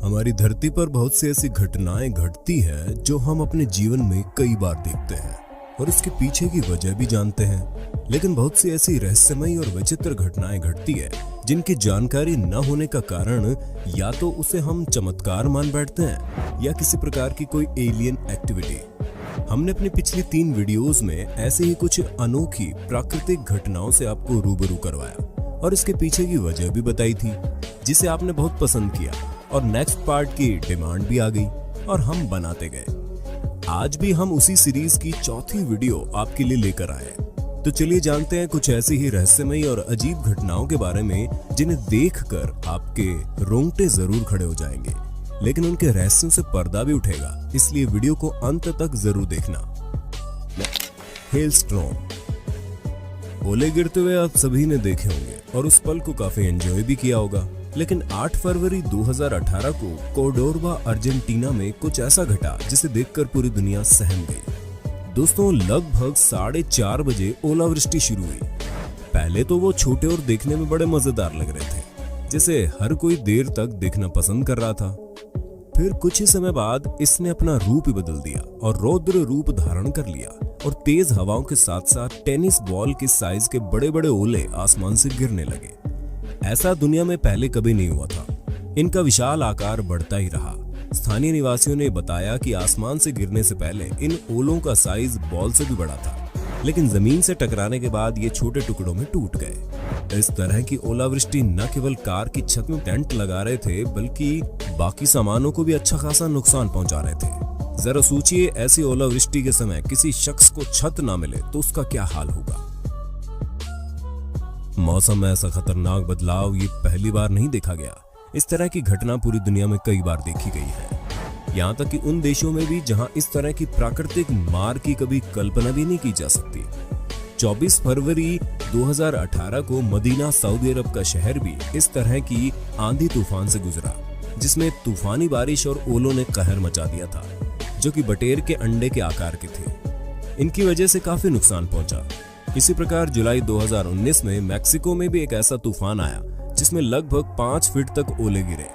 हमारी धरती पर बहुत सी ऐसी घटनाएं घटती है जो हम अपने जीवन में कई बार देखते हैं और इसके पीछे की वजह भी जानते हैं। लेकिन बहुत सी ऐसी रहस्यमयी और विचित्र घटनाएं घटती है जिनकी जानकारी न होने का कारण या तो उसे हम चमत्कार मान बैठते हैं या किसी प्रकार की कोई एलियन एक्टिविटी। हमने अपनी पिछली 3 वीडियोस में ऐसे ही कुछ अनोखी प्राकृतिक घटनाओं से आपको रूबरू करवाया और इसके पीछे की वजह भी बताई थी, जिसे आपने बहुत पसंद किया और नेक्स्ट पार्ट की डिमांड भी आ गई और हम बनाते गए। आज भी हम उसी सीरीज की चौथी वीडियो आपके लिए लेकर आए। तो चलिए जानते हैं कुछ ऐसी ही रहस्यमयी और अजीब घटनाओं के बारे में जिन्हें देखकर आपके रोंगटे जरूर खड़े हो जाएंगे, लेकिन उनके रहस्यों से पर्दा भी उठेगा, इसलिए वीडियो को अंत तक जरूर देखना। हेलस्टॉर्म। ओले गिरते हुए आप सभी ने देखे होंगे और उस पल को काफी एंजॉय भी किया होगा। लेकिन 8 फरवरी 2018 को कोर्डोबा अर्जेंटीना में कुछ ऐसा घटा जिसे देखकर पूरी दुनिया सहम गई। दोस्तों, लगभग 4:30 बजे ओलावृष्टि शुरू हुई। पहले तो वो छोटे और देखने में बड़े मजेदार लग रहे थे, जिसे हर कोई देर तक देखना पसंद कर रहा था। फिर कुछ ही समय बाद इसने अपना रूप ही बदल दिया और रौद्र रूप धारण कर लिया और तेज हवाओं के साथ साथ टेनिस बॉल के साइज के बड़े बड़े ओले आसमान से गिरने लगे। ऐसा दुनिया में पहले कभी नहीं हुआ था। इनका विशाल आकार बढ़ता ही रहा। स्थानीय निवासियों ने बताया कि आसमान से गिरने से पहले इन ओलों का साइज बॉल से भी बड़ा था, लेकिन जमीन से टकराने के बाद ये छोटे टुकड़ों में टूट गए। इस तरह की ओलावृष्टि न केवल कार की छत में टेंट लगा रहे थे, बल्कि बाकी सामानों को भी अच्छा खासा नुकसान पहुंचा रहे थे। जरा सोचिए, ऐसी ओलावृष्टि के समय किसी शख्स को छत ना मिले तो उसका क्या हाल होगा। मौसम में ऐसा खतरनाक बदलाव ये पहली बार नहीं देखा गया। इस तरह की घटना पूरी दुनिया में कई बार देखी गई है, यहाँ तक कि उन देशों में भी जहाँ इस तरह की प्राकृतिक मार की कभी कल्पना भी नहीं की जा सकती। 24 फरवरी 2018 को मदीना सऊदी अरब का शहर भी इस तरह की आंधी तूफान से गुजरा, जिसमें तूफानी बारिश और ओलों ने कहर मचा दिया था, जो कि बटेर के अंडे के आकार के थे। इनकी वजह से काफी नुकसान पहुंचा। इसी प्रकार जुलाई 2019 में मैक्सिको में भी एक ऐसा तूफान आया जिसमें लगभग 5 फीट तक ओले गिरे,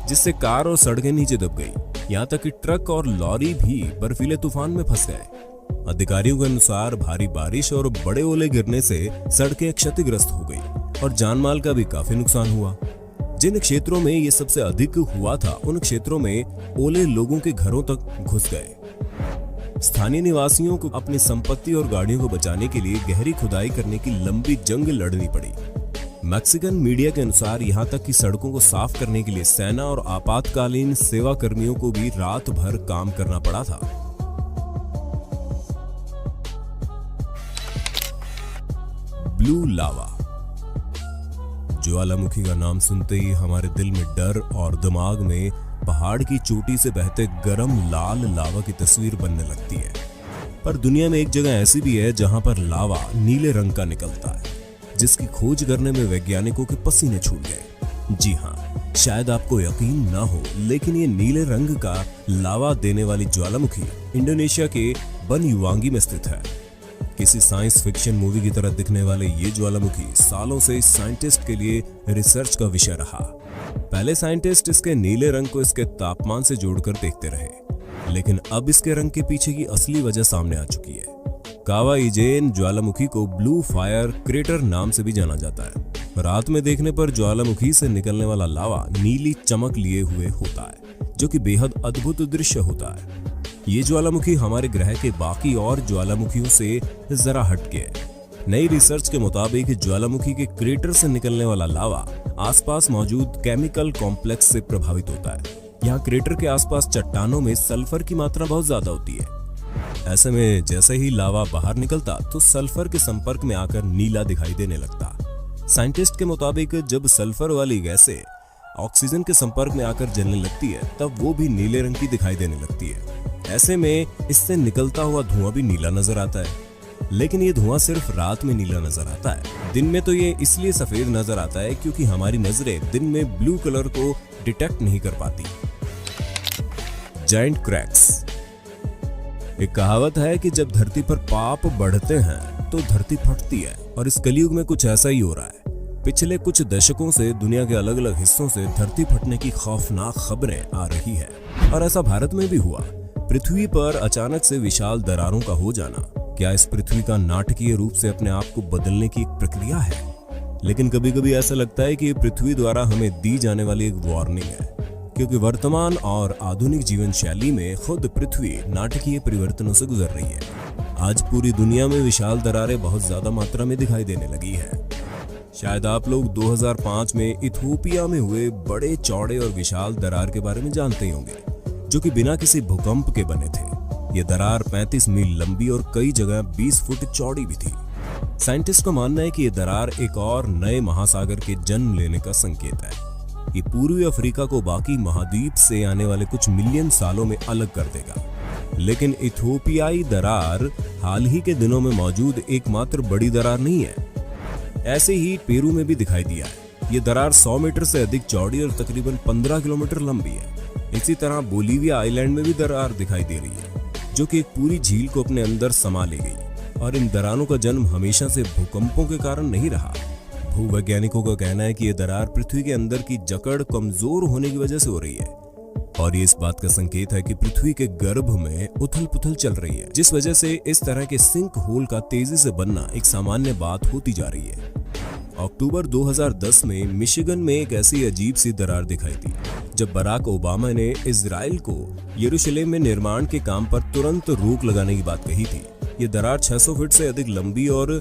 जिससे कार और सड़कें नीचे दब गई। यहाँ तक कि ट्रक और लॉरी भी बर्फीले तूफान में फंस गए। अधिकारियों के अनुसार भारी बारिश और बड़े ओले गिरने से सड़कें क्षतिग्रस्त हो गई और जानमाल का भी काफी नुकसान हुआ। जिन क्षेत्रों में ये सबसे अधिक हुआ था, उन क्षेत्रों में ओले लोगों के घरों तक घुस गए। स्थानीय निवासियों को अपनी संपत्ति और गाड़ियों को बचाने के लिए गहरी खुदाई करने की लंबी जंग लड़नी पड़ी। मैक्सिकन मीडिया के अनुसार यहाँ तक कि सड़कों को साफ करने के लिए सेना और आपातकालीन सेवा कर्मियों को भी रात भर काम करना पड़ा था। ब्लू लावा। ज्वालामुखी का नाम सुनते ही हमारे दिल में डर और दिमाग में पहाड़ की चोटी से बहते गर्म लाल लावा की तस्वीर बनने लगती है। पर दुनिया में एक जगह ऐसी भी है जहां पर लावा नीले रंग का निकलता है, जिसकी खोज करने में वैज्ञानिकों के पसीने छूट गए। जी हाँ, शायद आपको यकीन ना हो, लेकिन ये नीले रंग का लावा देने वाली ज्वालामुखी इंडोनेशिया के बनयुवांगी में स्थित है। किसी साइंस फिक्शन मूवी की तरह दिखने वाले ये ज्वालामुखी सालों से इस साइंटिस्ट के लिए रिसर्च का विषय रहा। पहले साइंटिस्ट इसके नीले रंग को इसके तापमान से जोड़कर देखते रहे, लेकिन अब इसके रंग के पीछे की असली वजह सामने आ चुकी है। कावा इजेन ज्वालामुखी को ब्लू फायर क्रेटर नाम से भी जाना जाता है। रात में देखने पर ज्वालामुखी से निकलने वाला लावा नीली चमक लिए हुए होता है, जो कि बेहद अद्भुत दृश्य होता है। ये ज्वालामुखी हमारे ग्रह के बाकी और ज्वालामुखियों से जरा हटके है। नई रिसर्च के मुताबिक ज्वालामुखी के क्रेटर से निकलने वाला लावा आसपास मौजूद केमिकल कॉम्प्लेक्स से प्रभावित होता है। यहाँ क्रेटर के आसपास चट्टानों में सल्फर की मात्रा बहुत ज्यादा होती है। ऐसे में जैसे ही लावा बाहर निकलता तो सल्फर के संपर्क में आकर नीला दिखाई देने लगता। साइंटिस्ट के मुताबिक जब सल्फर वाली गैसें ऑक्सीजन के संपर्क में आकर जलने लगती है, तब वो भी नीले रंग की दिखाई देने लगती है। ऐसे में इससे निकलता हुआ धुआं भी नीला नजर आता है, लेकिन ये धुआं सिर्फ रात में नीला नजर आता है। दिन में तो ये इसलिए सफेद नजर आता है क्योंकि हमारी नजरें दिन में ब्लू कलर को डिटेक्ट नहीं कर पाती। Giant cracks. एक कहावत है कि जब धरती पर पाप बढ़ते हैं तो धरती फटती है, और इस कलयुग में कुछ ऐसा ही हो रहा है। पिछले कुछ दशकों से दुनिया के अलग अलग हिस्सों से धरती फटने की खौफनाक खबरें आ रही है और ऐसा भारत में भी हुआ। पृथ्वी पर अचानक से विशाल दरारों का हो जाना क्या इस पृथ्वी का नाटकीय रूप से अपने आप को बदलने की एक प्रक्रिया है? लेकिन कभी कभी ऐसा लगता है कि ये पृथ्वी द्वारा हमें दी जाने वाली एक वार्निंग है, क्योंकि वर्तमान और आधुनिक जीवन शैली में खुद पृथ्वी नाटकीय परिवर्तनों से गुजर रही है। आज पूरी दुनिया में विशाल दरारें बहुत ज्यादा मात्रा में दिखाई देने लगी है। शायद आप लोग 2005 में इथियोपिया में हुए बड़े चौड़े और विशाल दरार के बारे में जानते ही होंगे, जो कि बिना किसी भूकंप के बने थे। ये दरार 35 मील लंबी और कई जगह 20 फुट चौड़ी भी थी। साइंटिस्ट का मानना है कि ये दरार एक और नए महासागर के जन्म लेने का संकेत है। ये पूर्वी अफ्रीका को बाकी महाद्वीप से आने वाले कुछ मिलियन सालों में अलग कर देगा। लेकिन इथियोपियाई दरार हाल ही के दिनों में मौजूद एकमात्र बड़ी दरार नहीं है। ऐसे ही पेरू में भी दिखाई दिया है। ये दरार 100 मीटर से अधिक चौड़ी और तकरीबन 15 किलोमीटर लंबी है। इसी तरह बोलीविया आइलैंड में भी दरार दिखाई दे रही है, जो कि एक पूरी झील को अपने अंदर समा ले गई। और इन दरारों का जन्म हमेशा से भूकंपों के कारण नहीं रहा। भूवैज्ञानिकों का कहना है कि ये दरार पृथ्वी के अंदर की जकड़ कमजोर होने की वजह से हो रही है, और ये इस बात का संकेत है कि पृथ्वी के गर्भ में उथल पुथल चल रही है, जिस वजह से इस तरह के सिंक होल का तेजी से बनना एक सामान्य बात होती जा रही है। अक्टूबर 2010 में मिशिगन में एक ऐसी अजीब सी दरार दिखाई दी जब बराक ओबामा ने इजराइल को यरूशलेम में निर्माण के काम पर तुरंत रोक लगाने की बात कही थी। ये दरार 600 फीट से अधिक लंबी और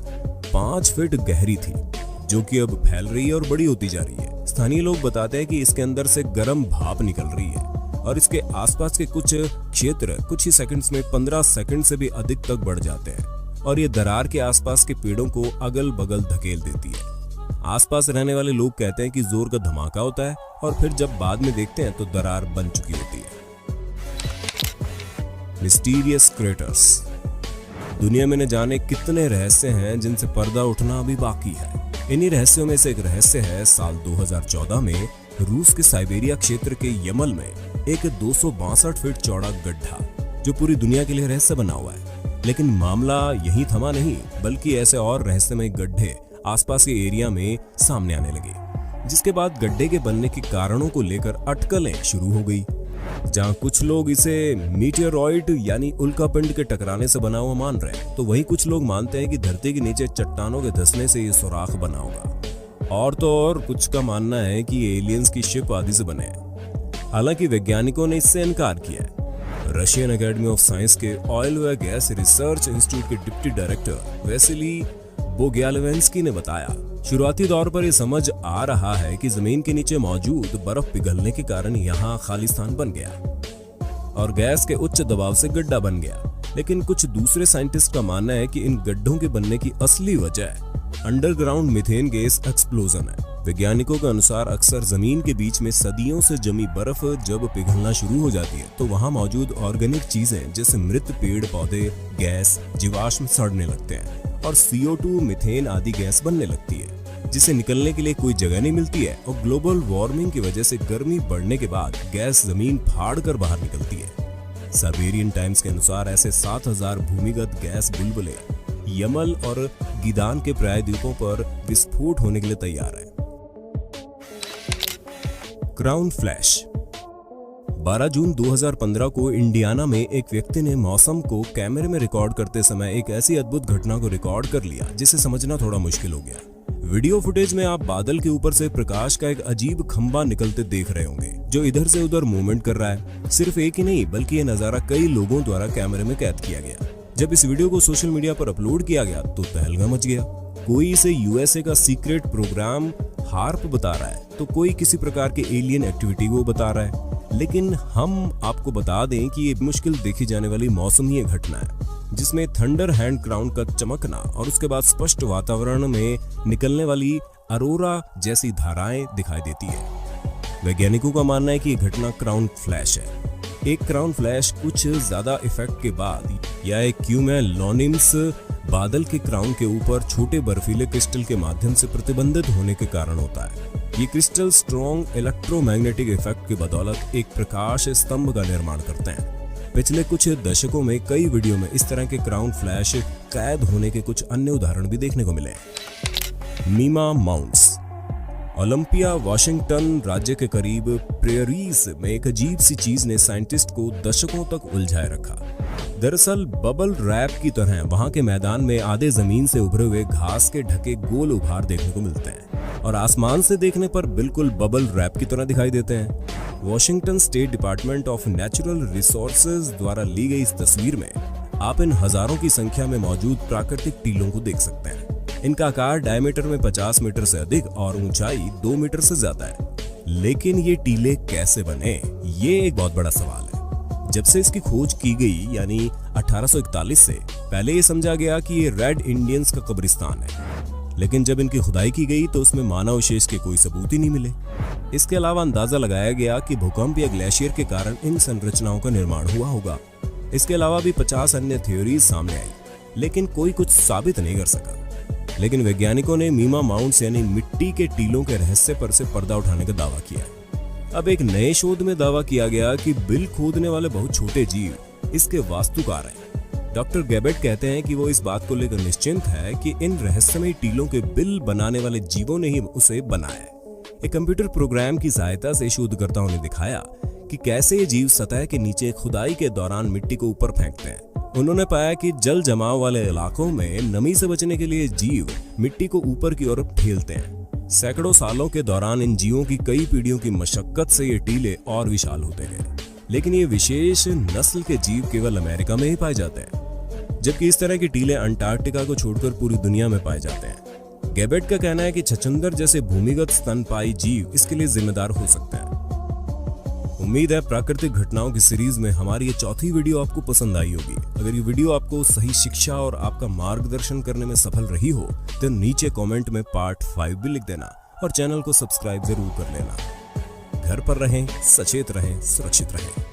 5 फीट गहरी थी, जो कि अब फैल रही है और बड़ी होती जा रही है। स्थानीय लोग बताते हैं कि इसके अंदर से गर्म भाप निकल रही है और इसके आसपास के कुछ क्षेत्र कुछ ही सेकंड्स में 15 सेकंड से भी अधिक तक बढ़ जाते हैं, और ये दरार के आसपास के पेड़ों को अगल बगल धकेल देती है। आसपास रहने वाले लोग कहते हैं कि जोर का धमाका होता है और फिर जब बाद में देखते हैं तो दरार बन चुकी होती है। Mysterious craters. दुनिया में न जाने कितने रहस्य हैं जिनसे पर्दा उठना अभी बाकी है। इन्हीं रहस्यों में से एक रहस्य है साल 2014 में रूस के साइबेरिया क्षेत्र के यमल में एक 262 फीट चौड़ा गड्ढा, जो पूरी दुनिया के लिए रहस्य बना हुआ है। लेकिन मामला यही थमा नहीं, बल्कि ऐसे और रहस्यमय गड्ढे आसपास के एरिया में सामने आने लगे, जिसके बाद गड्ढे के बनने के कारणों को लेकर अटकलें शुरू हो गई। जहां कुछ लोग इसे मीटियोरॉइड यानी उल्कापिंड के टकराने से बना हुआ मान रहे हैं, तो वहीं कुछ लोग मानते हैं कि धरती के नीचे चट्टानों के धंसने से ये सुराख बना होगा। और तो और कुछ का मानना है कि ये एलियंस की शिप आदि से बने हैं। हालांकि वैज्ञानिकों ने इससे इनकार किया है। रशियन एकेडमी ऑफ साइंस के ऑयल व गैस रिसर्च इंस्टीट्यूट के डिप्टी डायरेक्टर वेसिली बोग्यालवेंस्की ने बताया, शुरुआती दौर पर यह समझ आ रहा है कि जमीन के नीचे मौजूद बर्फ पिघलने के कारण यहाँ खालिस्तान बन गया और गैस के उच्च दबाव से गड्ढा बन गया। लेकिन कुछ दूसरे साइंटिस्ट का मानना है कि इन गड्ढों के बनने की असली वजह अंडरग्राउंड मीथेन गैस एक्सप्लोजन है। वैज्ञानिकों के अनुसार अक्सर जमीन के बीच में सदियों से जमी बर्फ जब पिघलना शुरू हो जाती है, तो वहां मौजूद ऑर्गेनिक चीजें जैसे मृत पेड़ पौधे, गैस, जीवाश्म सड़ने लगते हैं और CO2 मीथेन आदि गैस बनने लगती है, जिसे निकलने के लिए कोई जगह नहीं मिलती है। और ग्लोबल वार्मिंग की वजह से गर्मी बढ़ने के बाद गैस जमीन फाड़ कर बाहर निकलती है। साइबेरियन टाइम्स के अनुसार ऐसे 7000 भूमिगत गैस बुलबुले यमल और गिदान के प्रायद्वीपों पर विस्फोट होने के लिए तैयार है। Crown flash. 12 जून 2015 को इंडियाना में एक व्यक्ति ने मौसम को कैमरे में रिकॉर्ड करते समय एक ऐसी अद्भुत घटना को रिकॉर्ड कर लिया जिसे समझना थोड़ा मुश्किल हो गया। वीडियो फुटेज में आप बादल के ऊपर से प्रकाश का एक अजीब खंबा निकलते देख रहे होंगे, जो इधर से उधर मूवमेंट कर रहा है। सिर्फ एक ही नहीं, बल्कि ये नजारा कई लोगों द्वारा कैमरे में कैद किया गया। जब इस वीडियो को सोशल मीडिया पर अपलोड किया गया तो तहलका मच गया। कोई इसे USA का सीक्रेट प्रोग्राम हार्प बता रहा है, तो कोई किसी प्रकार के एलियन एक्टिविटी को बता रहा है। लेकिन हम आपको बता दें कि ये मुश्किल देखी जाने वाली मौसमी घटना है, जिसमें थंडर हैंड क्राउन का चमकना और उसके बाद स्पष्ट वातावरण में निकलने वाली अरोरा जैसी धाराएं दिखाई देती है। वैज्ञानिकों का मानना है कि यह घटना क्राउन फ्लैश है। एक क्राउन फ्लैश कुछ ज्यादा इफेक्ट के बाद या एक क्यूमुलोनिम्स बादल के क्राउन के ऊपर छोटे बर्फीले क्रिस्टल के माध्यम से प्रतिबंधित होने के कारण होता है। ये क्रिस्टल स्ट्रॉन्ग इलेक्ट्रोमैग्नेटिक इफेक्ट की बदौलत एक प्रकाश स्तंभ का निर्माण करते हैं। पिछले कुछ दशकों में कई वीडियो में इस तरह के क्राउन फ्लैश कैद होने के कुछ अन्य उदाहरण भी देखने को मिले। मीमा माउंट्स। ओलंपिया वाशिंगटन राज्य के करीब प्रेरीज में एक अजीब सी चीज ने साइंटिस्ट को दशकों तक उलझाए रखा। दरअसल बबल रैप की तरह वहां के मैदान में आधे जमीन से उभरे हुए घास के ढके गोल उभार देखने को मिलते हैं और आसमान से देखने पर बिल्कुल बबल रैप की तरह दिखाई देते हैं। Washington state department of natural resources द्वारा ली गई इस तस्वीर में आप इन हजारों की संख्या में मौजूद प्राकृतिक टीलों को देख सकते हैं। इनका आकार डायमीटर में 50 मीटर से अधिक और ऊंचाई 2 मीटर से ज्यादा है। लेकिन ये टीले कैसे बने, ये एक बहुत बड़ा सवाल है। जब से इसकी खोज की गई यानी 1841 से पहले ये समझा गया कि ये रेड इंडियंस का कब्रिस्तान है, लेकिन जब इनकी खुदाई की गई तो उसमें मानव शेष के कोई सबूत ही नहीं मिले। इसके अलावा अंदाजा लगाया गया कि भूकंप या ग्लेशियर के कारण इन संरचनाओं का निर्माण हुआ होगा। इसके अलावा भी 50 अन्य थ्योरीज सामने आई, लेकिन कोई कुछ साबित नहीं कर सका। लेकिन वैज्ञानिकों ने मीमा माउंट्स यानी मिट्टी के टीलों के रहस्य पर से पर्दा उठाने का दावा किया। अब एक नए शोध में दावा किया गया कि बिल खोदने वाले बहुत छोटे जीव इसके वास्तुकार हैं। डॉक्टर गैबेट कहते हैं कि वो इस बात को लेकर निश्चिंत है कि इन रहस्यमयी टीलों के बिल बनाने वाले जीवों ने ही उसे बनाया है। एक कंप्यूटर प्रोग्राम की सहायता से शोधकर्ताओं ने दिखाया कि कैसे ये जीव सतह के नीचे खुदाई के दौरान मिट्टी को ऊपर फेंकते हैं। उन्होंने पाया कि जल जमाव वाले इलाकों में नमी से बचने के लिए जीव मिट्टी को ऊपर की ओर ठेलते हैं। सैकड़ों सालों के दौरान इन जीवों की कई पीढ़ियों की मशक्कत से ये टीले और विशाल होते गए, लेकिन ये विशेष नस्ल के जीव केवल अमेरिका में ही पाए जाते हैं, जबकि इस तरह के टीले अंटार्कटिका को छोड़कर पूरी दुनिया में पाए जाते हैं। गैबेट का कहना है कि छछूंदर जैसे भूमिगत स्तनपायी जीव इसके लिए जिम्मेदार हो सकते हैं। उम्मीद है प्राकृतिक घटनाओं की सीरीज में हमारी ये चौथी वीडियो आपको पसंद आई होगी। अगर ये वीडियो आपको सही शिक्षा और आपका मार्गदर्शन करने में सफल रही हो तो नीचे कमेंट में पार्ट 5 भी लिख देना और चैनल को सब्सक्राइब जरूर कर लेना। घर पर रहें, सचेत रहें, सुरक्षित रहें।